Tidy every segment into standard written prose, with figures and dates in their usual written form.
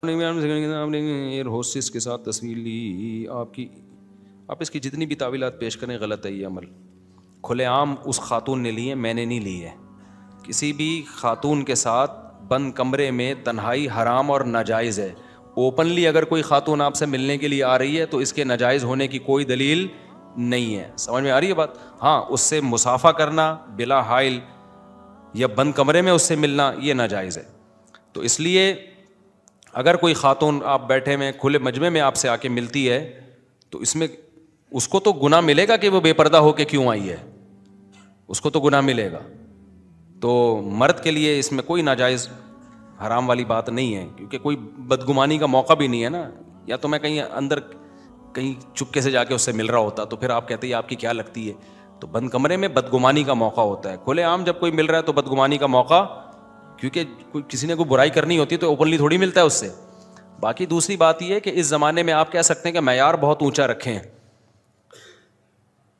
آپ نے air hostess کے ساتھ تصویر لی، آپ اس کی جتنی بھی تعویلات پیش کریں غلط ہے. یہ عمل کھلے عام اس خاتون نے لی ہے، میں نے نہیں لی ہے. کسی بھی خاتون کے ساتھ بند کمرے میں تنہائی حرام اور ناجائز ہے. اوپنلی اگر کوئی خاتون آپ سے ملنے کے لیے آ رہی ہے تو اس کے ناجائز ہونے کی کوئی دلیل نہیں ہے. سمجھ میں آ رہی ہے بات؟ ہاں، اس سے مصافحہ کرنا بلا حائل یا بند کمرے میں اس سے ملنا یہ ناجائز ہے. تو اس لیے اگر کوئی خاتون آپ بیٹھے میں کھلے مجمع میں آپ سے آ کے ملتی ہے تو اس میں اس کو تو گناہ ملے گا کہ وہ بے پردہ ہو کے کیوں آئی ہے، اس کو تو گناہ ملے گا. تو مرد کے لیے اس میں کوئی ناجائز حرام والی بات نہیں ہے، کیونکہ کوئی بدگمانی کا موقع بھی نہیں ہے نا. یا تو میں کہیں اندر کہیں چپکے سے جا کے اس سے مل رہا ہوتا تو پھر آپ کہتے ہیں آپ کی کیا لگتی ہے. تو بند کمرے میں بدگمانی کا موقع ہوتا ہے. کھلے عام جب کوئی مل رہا ہے تو بدگمانی کا موقع، کیونکہ کسی نے کوئی برائی کرنی ہوتی ہے تو اوپنلی تھوڑی ملتا ہے اس سے. باقی دوسری بات یہ ہے کہ اس زمانے میں آپ کہہ سکتے ہیں کہ معیار بہت اونچا رکھیں،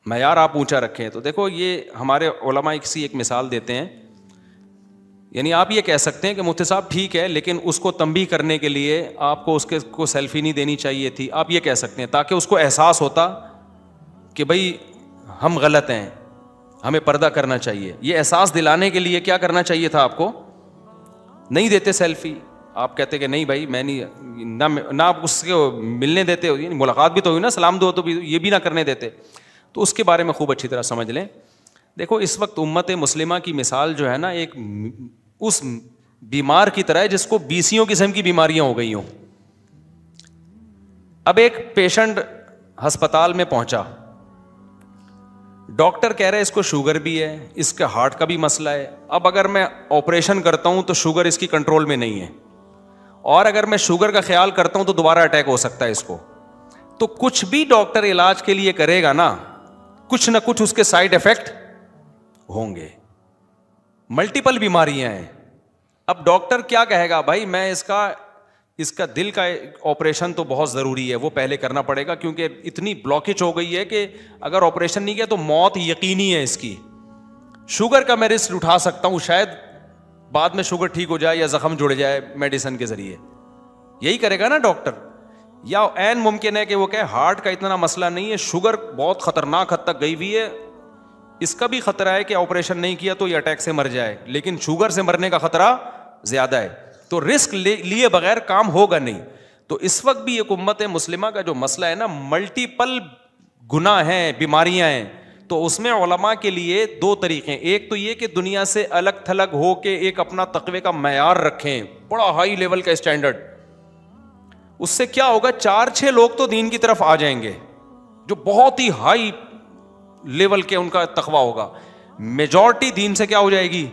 معیار آپ اونچا رکھیں. تو دیکھو یہ ہمارے علماء کسی ایک مثال دیتے ہیں، یعنی آپ یہ کہہ سکتے ہیں کہ مفتی صاحب ٹھیک ہے لیکن اس کو تنبیہ کرنے کے لیے آپ کو اس کے کو سیلفی نہیں دینی چاہیے تھی. آپ یہ کہہ سکتے ہیں تاکہ اس کو احساس ہوتا کہ بھائی ہم غلط ہیں، ہمیں پردہ کرنا چاہیے. یہ احساس دلانے کے لیے کیا کرنا چاہیے تھا آپ کو؟ نہیں دیتے سیلفی. آپ کہتے کہ نہیں بھائی میں نہیں، نہ آپ اس کو ملنے دیتے، یعنی ملاقات بھی تو ہوئی نا، سلام دو تو بھی یہ بھی نہ کرنے دیتے. تو اس کے بارے میں خوب اچھی طرح سمجھ لیں. دیکھو اس وقت امت مسلمہ کی مثال جو ہے نا ایک اس بیمار کی طرح ہے جس کو بیسیوں قسم کی بیماریاں ہو گئی ہوں. اب ایک پیشنٹ ہسپتال میں پہنچا، ڈاکٹر کہہ رہے اس کو شوگر بھی ہے، اس کے ہارٹ کا بھی مسئلہ ہے. اب اگر میں آپریشن کرتا ہوں تو شوگر اس کی کنٹرول میں نہیں ہے، اور اگر میں شوگر کا خیال کرتا ہوں تو دوبارہ اٹیک ہو سکتا ہے اس کو. تو کچھ بھی ڈاکٹر علاج کے لیے کرے گا نا، کچھ نہ کچھ اس کے سائیڈ ایفیکٹ ہوں گے. ملٹیپل بیماریاں ہیں. اب ڈاکٹر کیا کہے گا؟ بھائی میں اس کا دل کا آپریشن تو بہت ضروری ہے، وہ پہلے کرنا پڑے گا کیونکہ اتنی بلاکیج ہو گئی ہے کہ اگر آپریشن نہیں کیا تو موت یقینی ہے اس کی. شوگر کا میں رسک اٹھا سکتا ہوں، شاید بعد میں شوگر ٹھیک ہو جائے یا زخم جڑ جائے میڈیسن کے ذریعے. یہی کرے گا نا ڈاکٹر. یا عین ممکن ہے کہ وہ کہے ہارٹ کا اتنا مسئلہ نہیں ہے، شوگر بہت خطرناک حد تک گئی ہوئی ہے، اس کا بھی خطرہ ہے کہ آپریشن نہیں کیا تو یہ اٹیک سے مر جائے، لیکن شوگر سے مرنے کا خطرہ زیادہ ہے. تو رسک لیے بغیر کام ہوگا نہیں. تو اس وقت بھی ایک امت مسلمہ کا جو مسئلہ ہے نا، ملٹیپل گناہ ہیں، بیماریاں ہیں. تو اس میں علماء کے لیے دو طریقے ہیں. ایک تو یہ کہ دنیا سے الگ تھلگ ہو کے ایک اپنا تقوی کا معیار رکھیں، بڑا ہائی لیول کا اسٹینڈرڈ. اس سے کیا ہوگا؟ 4-6 لوگ تو دین کی طرف آ جائیں گے جو بہت ہی ہائی لیول کے ان کا تقوی ہوگا. میجورٹی دین سے کیا ہو جائے گی؟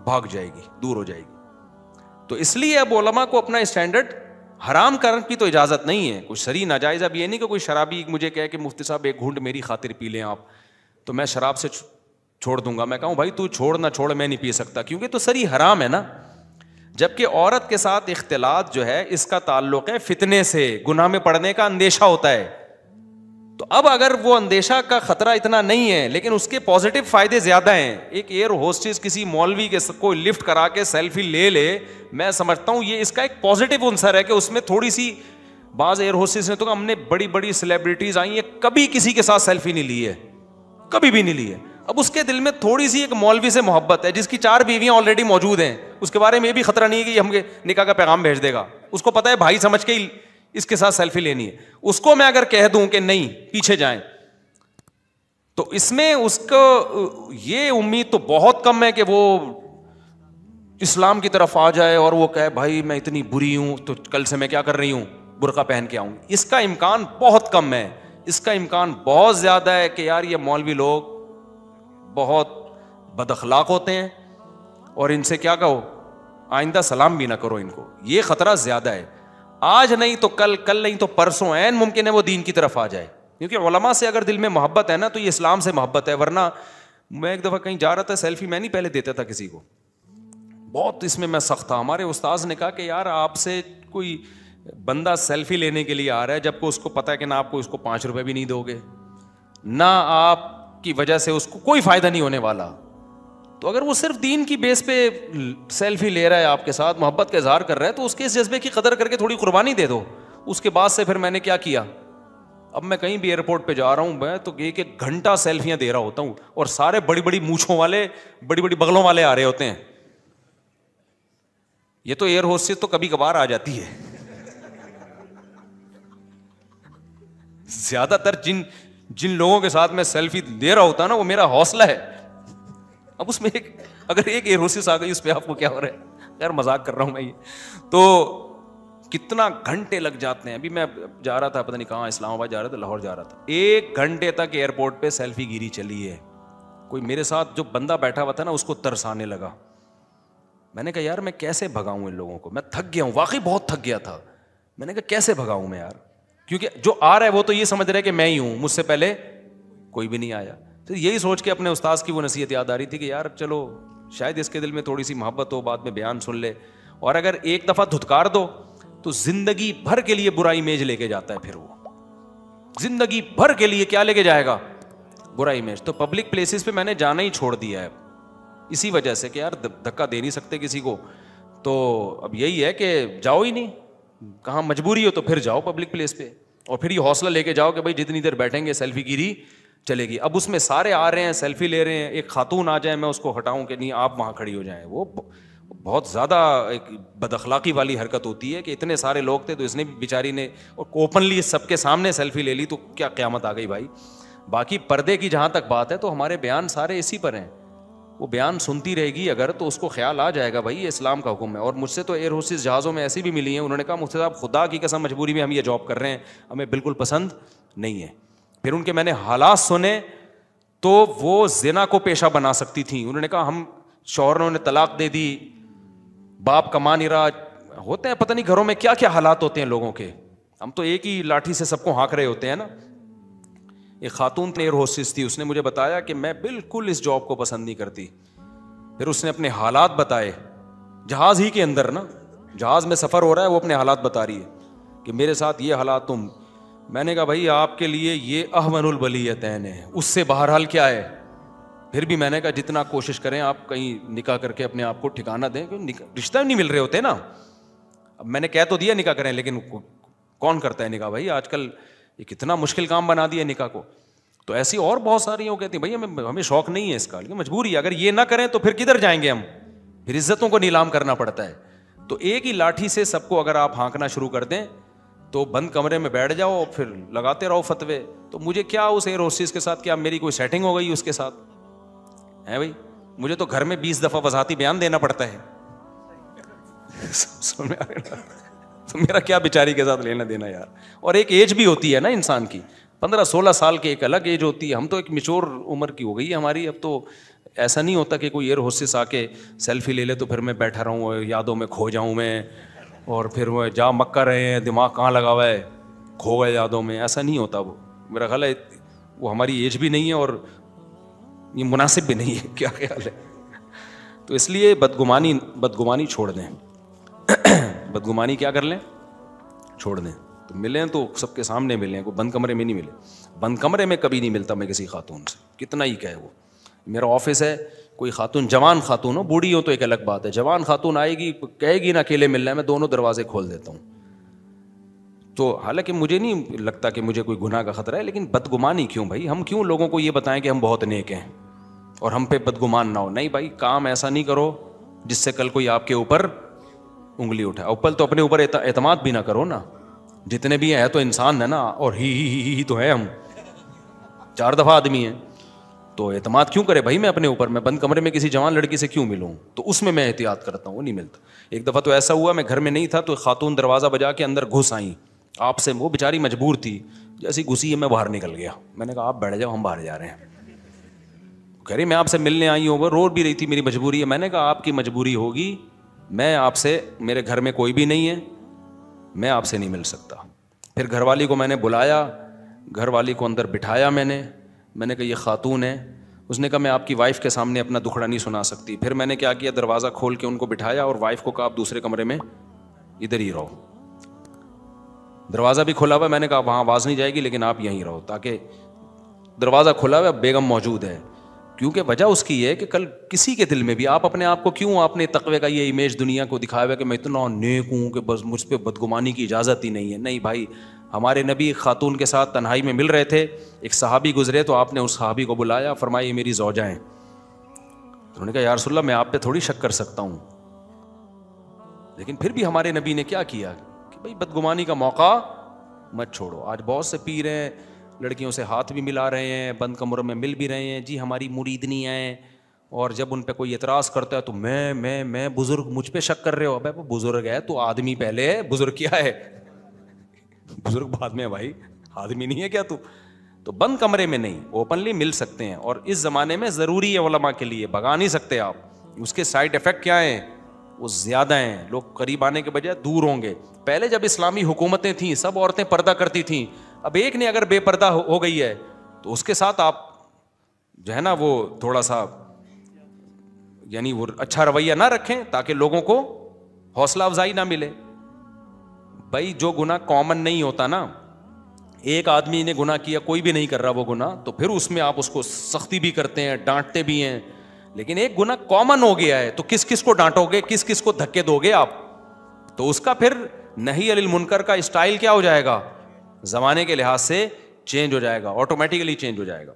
بھاگ جائے گی، دور ہو جائے گی. تو اس لیے اب علماء کو اپنا اسٹینڈرڈ حرام کرنے کی تو اجازت نہیں ہے. کچھ شرعی ناجائز، اب یہ نہیں کہ کوئی شرابی مجھے کہے کہ مفتی صاحب ایک گھونٹ میری خاطر پی لیں آپ، تو میں شراب سے چھوڑ دوں گا. میں کہوں بھائی تو چھوڑ نہ چھوڑ، میں نہیں پی سکتا، کیونکہ تو صریح حرام ہے نا. جبکہ عورت کے ساتھ اختلاط جو ہے اس کا تعلق ہے فتنے سے، گناہ میں پڑنے کا اندیشہ ہوتا ہے. تو اب اگر وہ اندیشہ کا خطرہ اتنا نہیں ہے لیکن اس کے پازیٹیو فائدے زیادہ ہیں. ایک ایئر ہوسٹس کسی مولوی کے کوئی لفٹ کرا کے سیلفی لے لے، میں سمجھتا ہوں یہ اس کا ایک پازیٹیو عنصر ہے کہ اس میں تھوڑی سی، بعض ایئر ہوسٹس نے تو ہم نے بڑی بڑی سیلیبریٹیز آئی ہیں کبھی کسی کے ساتھ سیلفی نہیں لی ہے، کبھی بھی نہیں لی ہے. اب اس کے دل میں تھوڑی سی ایک مولوی سے محبت ہے جس کی 4 بیویاں آلریڈی موجود ہیں، اس کے بارے میں یہ بھی خطرہ نہیں ہے کہ ہم نکاح کا پیغام بھیج دے گا. اس کو پتہ ہے بھائی سمجھ کے ہی اس کے ساتھ سیلفی لینی ہے. اس کو میں اگر کہہ دوں کہ نہیں پیچھے جائیں، تو اس میں اس کو یہ امید تو بہت کم ہے کہ وہ اسلام کی طرف آ جائے اور وہ کہے بھائی میں اتنی بری ہوں تو کل سے میں کیا کر رہی ہوں، برقع پہن کے آؤں. اس کا امکان بہت کم ہے. اس کا امکان بہت زیادہ ہے کہ یار یہ مولوی لوگ بہت بد اخلاق ہوتے ہیں اور ان سے کیا کہو، آئندہ سلام بھی نہ کرو ان کو. یہ خطرہ زیادہ ہے. آج نہیں تو کل، کل نہیں تو پرسوں عین ممکن ہے وہ دین کی طرف آ جائے. کیونکہ علماء سے اگر دل میں محبت ہے نا تو یہ اسلام سے محبت ہے. ورنہ میں ایک دفعہ کہیں جا رہا تھا، سیلفی میں نہیں پہلے دیتا تھا کسی کو، بہت اس میں سخت تھا. ہمارے استاذ نے کہا کہ یار آپ سے کوئی بندہ سیلفی لینے کے لیے آ رہا ہے جبکہ اس کو پتا ہے کہ نہ آپ کو اس کو 5 روپے بھی نہیں دو گے، نہ آپ کی وجہ سے اس کو کوئی فائدہ نہیں ہونے والا. تو تو اگر وہ صرف دین کی بیس پہ سیلفی لے رہا ہے آپ کے ساتھ, محبت کا اظہار کر رہا ہے, تو اس کے اس جذبے کی قدر کر کے تھوڑی قربانی دے دو. اس کے بعد سے پھر میں نے کیا کیا, اب میں کہیں بھی ایئرپورٹ پہ جا رہا ہوں میں تو ایک ایک گھنٹہ سیلفیاں دے رہا ہوتا ہوں, اور سارے بڑی بڑی مونچھوں والے, بڑی بڑی بغلوں والے آ رہے ہوتے ہیں. یہ تو ایئر ہوسٹس تو کبھی کبھار آ جاتی ہے, زیادہ تر جن لوگوں کے ساتھ میں سیلفی دے رہا ہوتا نا, وہ میرا حوصلہ ہے. اب اس میں اگر ایک ایئر ہوسٹس آ گئی, اس پہ آپ کو کیا ہو رہا ہے, خیر مذاق کر رہا ہوں میں. یہ تو کتنا گھنٹے لگ جاتے ہیں. ابھی میں جا رہا تھا, پتہ نہیں کہاں, اسلام آباد جا رہا تھا, لاہور جا رہا تھا, 1 گھنٹے تک ایئرپورٹ پہ سیلفی گیری چلی ہے. کوئی میرے ساتھ جو بندہ بیٹھا ہوا تھا نا, اس کو ترس آنے لگا. میں نے کہا یار میں کیسے بھگاؤں ان لوگوں کو, میں تھک گیا ہوں, واقعی بہت تھک گیا تھا. میں نے کہا کیسے بھگاؤں میں یار, کیونکہ جو آ رہا ہے وہ تو یہ سمجھ رہا ہے کہ میں ہی ہوں, مجھ سے پہلے کوئی بھی نہیں آیا. تو یہی سوچ کے اپنے استاذ کی وہ نصیحت یاد آ رہی تھی کہ یار چلو شاید اس کے دل میں تھوڑی سی محبت ہو, بعد میں بیان سن لے. اور اگر ایک دفعہ دھتکار دو تو زندگی بھر کے لیے برا امیج لے کے جاتا ہے. پھر وہ زندگی بھر کے لیے کیا لے کے جائے گا, برا امیج. تو پبلک پلیسز پہ میں نے جانا ہی چھوڑ دیا ہے اسی وجہ سے کہ یار دھکا دے نہیں سکتے کسی کو. تو اب یہی ہے کہ جاؤ ہی نہیں, کہاں مجبوری ہو تو پھر جاؤ پبلک پلیس پہ, اور پھر یہ حوصلہ لے کے جاؤ کہ بھائی جتنی دیر بیٹھیں گے سیلفی گیری چلے گی. اب اس میں سارے آ رہے ہیں سیلفی لے رہے ہیں, ایک خاتون آ جائے میں اس کو ہٹاؤں کہ نہیں آپ وہاں کھڑی ہو جائیں, وہ بہت زیادہ ایک بد اخلاقی والی حرکت ہوتی ہے کہ اتنے سارے لوگ تھے تو اس نے بیچاری نے اوپنلی سب کے سامنے سیلفی لے لی, تو کیا قیامت آ گئی بھائی. باقی پردے کی جہاں تک بات ہے تو ہمارے بیان سارے اسی پر ہیں. وہ بیان سنتی رہے گی اگر تو اس کو خیال آ جائے گا بھائی یہ اسلام کا حکم ہے. اور مجھ سے تو ایئر ہوسٹس جہازوں میں ایسی بھی ملی ہیں, انہوں نے کہا مفتی صاحب خدا کی قسم مجبوری میں ہم یہ جاب کر رہے ہیں, ہمیں بالکل پسند نہیں ہے. پھر ان کے میں نے حالات سنے تو وہ زنا کو پیشہ بنا سکتی تھیں. انہوں نے کہا ہم شوہروں نے طلاق دے دی, باپ کما نہیں رہا, ہوتے ہیں پتہ نہیں گھروں میں کیا کیا حالات ہوتے ہیں لوگوں کے, ہم تو ایک ہی لاٹھی سے سب کو ہانک رہے ہوتے ہیں نا. ایک خاتون ایئر ہوسٹس تھی, اس نے مجھے بتایا کہ میں بالکل اس جاب کو پسند نہیں کرتی. پھر اس نے اپنے حالات بتائے, جہاز ہی کے اندر نا, جہاز میں سفر ہو رہا ہے, وہ اپنے حالات بتا رہی ہے کہ میرے ساتھ یہ حالات تم. میں نے کہا بھائی آپ کے لیے یہ احون البلیتین ہے, اس سے بہرحال کیا ہے. پھر بھی میں نے کہا جتنا کوشش کریں آپ کہیں نکاح کر کے اپنے آپ کو ٹھکانہ دیں, رشتہ نہیں مل رہے ہوتے نا. اب میں نے کہہ تو دیا نکاح کریں, لیکن کون کرتا ہے نکاح بھائی, آج کل یہ کتنا مشکل کام بنا دیا نکاح کو. تو ایسی اور بہت ساری وہ کہتی ہیں بھائی ہمیں شوق نہیں ہے اس کا, لیکن مجبوری ہے, اگر یہ نہ کریں تو پھر کدھر جائیں گے ہم, پھر عزتوں کو نیلام کرنا پڑتا ہے. تو ایک ہی لاٹھی سے سب کو اگر آپ ہانکنا شروع کر دیں تو بند کمرے میں بیٹھ جاؤ اور پھر لگاتے رہو فتوے. تو مجھے کیا اس ایئر ہوسٹس کے ساتھ, کیا میری کوئی سیٹنگ ہو گئی اس کے ساتھ ہے بھائی, مجھے تو گھر میں 20 دفعہ وضاحتی بیان دینا پڑتا ہے. تو میرا کیا بیچاری کے ساتھ لینا دینا یار. اور ایک ایج بھی ہوتی ہے نا انسان کی, 15-16 سال کی ایک الگ ایج ہوتی ہے. ہم تو ایک میچور عمر کی ہو گئی ہے ہماری. اب تو ایسا نہیں ہوتا کہ کوئی ایئر ہوسٹس آ کے سیلفی لے لے تو پھر میں بیٹھا رہوں یادوں میں کھو جاؤں میں, اور پھر وہ جا مکہ رہے ہیں دماغ کہاں لگا ہوا ہے, کھو گئے یادوں میں. ایسا نہیں ہوتا. وہ میرا خیال ہے وہ ہماری ایج بھی نہیں ہے اور یہ مناسب بھی نہیں ہے. کیا خیال ہے. تو اس لیے بدگمانی چھوڑ دیں. بدگمانی کیا کر لیں, چھوڑ دیں. تو ملیں تو سب کے سامنے ملیں, کوئی بند کمرے میں نہیں ملے. بند کمرے میں کبھی نہیں ملتا میں کسی خاتون سے, کتنا ہی کہے. وہ میرا آفس ہے, کوئی خاتون, جوان خاتون ہو, بوڑھی ہو تو ایک الگ بات ہے. جوان خاتون آئے گی کہے گی نا اکیلے ملنا ہے, میں دونوں دروازے کھول دیتا ہوں. تو حالانکہ مجھے نہیں لگتا کہ مجھے کوئی گناہ کا خطرہ ہے, لیکن بدگمانی کیوں بھائی. ہم کیوں لوگوں کو یہ بتائیں کہ ہم بہت نیک ہیں اور ہم پہ بدگمان نہ ہو. نہیں بھائی, کام ایسا نہیں کرو جس سے کل کوئی آپ کے اوپر انگلی اٹھائے. اوپر تو اپنے اوپر اعتماد بھی نہ کرو نا, جتنے بھی ہیں تو انسان ہے نا, اور ہی تو ہے, ہم 4 دفعہ آدمی ہیں. تو اعتماد کیوں کرے بھائی میں اپنے اوپر. میں بند کمرے میں کسی جوان لڑکی سے کیوں ملوں, تو اس میں احتیاط کرتا ہوں, وہ نہیں ملتا. ایک دفعہ تو ایسا ہوا میں گھر میں نہیں تھا تو خاتون دروازہ بجا کے اندر گھس آئیں آپ سے, وہ بیچاری مجبور تھی, جیسی گھسی ہے میں باہر نکل گیا. میں نے کہا آپ بیٹھ جاؤ ہم باہر جا رہے ہیں. کہہ رہی میں آپ سے ملنے آئی ہوں, وہ رو بھی رہی تھی میری مجبوری ہے. میں نے کہا آپ کی مجبوری ہوگی, میں آپ سے, میرے گھر میں کوئی بھی نہیں ہے, میں آپ سے نہیں مل سکتا. پھر گھر والی کو میں نے بلایا, گھر والی کو اندر بٹھایا میں نے کہا یہ خاتون ہے. اس نے کہا میں آپ کی وائف کے سامنے اپنا دکھڑا نہیں سنا سکتی. پھر میں نے کیا کیا, دروازہ کھول کے ان کو بٹھایا اور وائف کو کہا آپ دوسرے کمرے میں ادھر ہی رہو. دروازہ بھی کھلا ہوا, میں نے کہا وہاں آواز نہیں جائے گی لیکن آپ یہیں رہو, تاکہ دروازہ کھلا ہوا بیگم موجود ہے. کیونکہ وجہ اس کی ہے کہ کل کسی کے دل میں بھی آپ اپنے آپ کو کیوں آپ نے تقوی کا یہ امیج دنیا کو دکھایا ہوا کہ میں اتنا نیک ہوں کہ بس مجھ پہ بدگمانی کی اجازت ہی نہیں ہے. نہیں بھائی, ہمارے نبی خاتون کے ساتھ تنہائی میں مل رہے تھے, ایک صحابی گزرے تو آپ نے اس صحابی کو بلایا, فرمایا یہ میری زوجہ ہیں. انہوں نے کہا یا رسول اللہ میں آپ پہ تھوڑی شک کر سکتا ہوں, لیکن پھر بھی ہمارے نبی نے کیا کیا کہ بھائی بدگمانی کا موقع مت چھوڑو. آج بہت سے پیر ہیں, لڑکیوں سے ہاتھ بھی ملا رہے ہیں, بند کمروں میں مل بھی رہے ہیں, جی ہماری مریدنی ہیں, اور جب ان پہ کوئی اعتراض کرتا ہے تو میں بزرگ, مجھ پہ شک کر رہے ہو. ابے وہ بزرگ ہے تو آدمی پہلے ہے, بزرگ کیا ہے, بزرگ بعد میں ہے بھائی, آدمی نہیں ہے کیا تو بند کمرے میں نہیں, اوپنلی مل سکتے ہیں. اور اس زمانے میں ضروری ہے علماء کے لیے, بھگا نہیں سکتے آپ. اس کے سائڈ افیکٹ کیا ہیں, وہ زیادہ ہیں, لوگ قریب آنے کے بجائے دور ہوں گے. پہلے جب اسلامی حکومتیں تھیں سب عورتیں پردہ کرتی تھیں, اب ایک نے اگر بے پردہ ہو گئی ہے تو اس کے ساتھ آپ جو ہے نا وہ تھوڑا سا یعنی وہ اچھا رویہ نہ رکھیں تاکہ لوگوں کو حوصلہ افزائی نہ ملے. بھائی جو گناہ کامن نہیں ہوتا نا, ایک آدمی نے گناہ کیا کوئی بھی نہیں کر رہا وہ گناہ, تو پھر اس میں آپ اس کو سختی بھی کرتے ہیں, ڈانٹتے بھی ہیں. لیکن ایک گناہ کامن ہو گیا ہے تو کس کس کو ڈانٹو گے, کس کس کو دھکے دو گے آپ, تو اس کا پھر نہی عن المنکر کا اسٹائل کیا ہو جائے گا, زمانے کے لحاظ سے چینج ہو جائے گا, آٹومیٹیکلی چینج ہو جائے گا.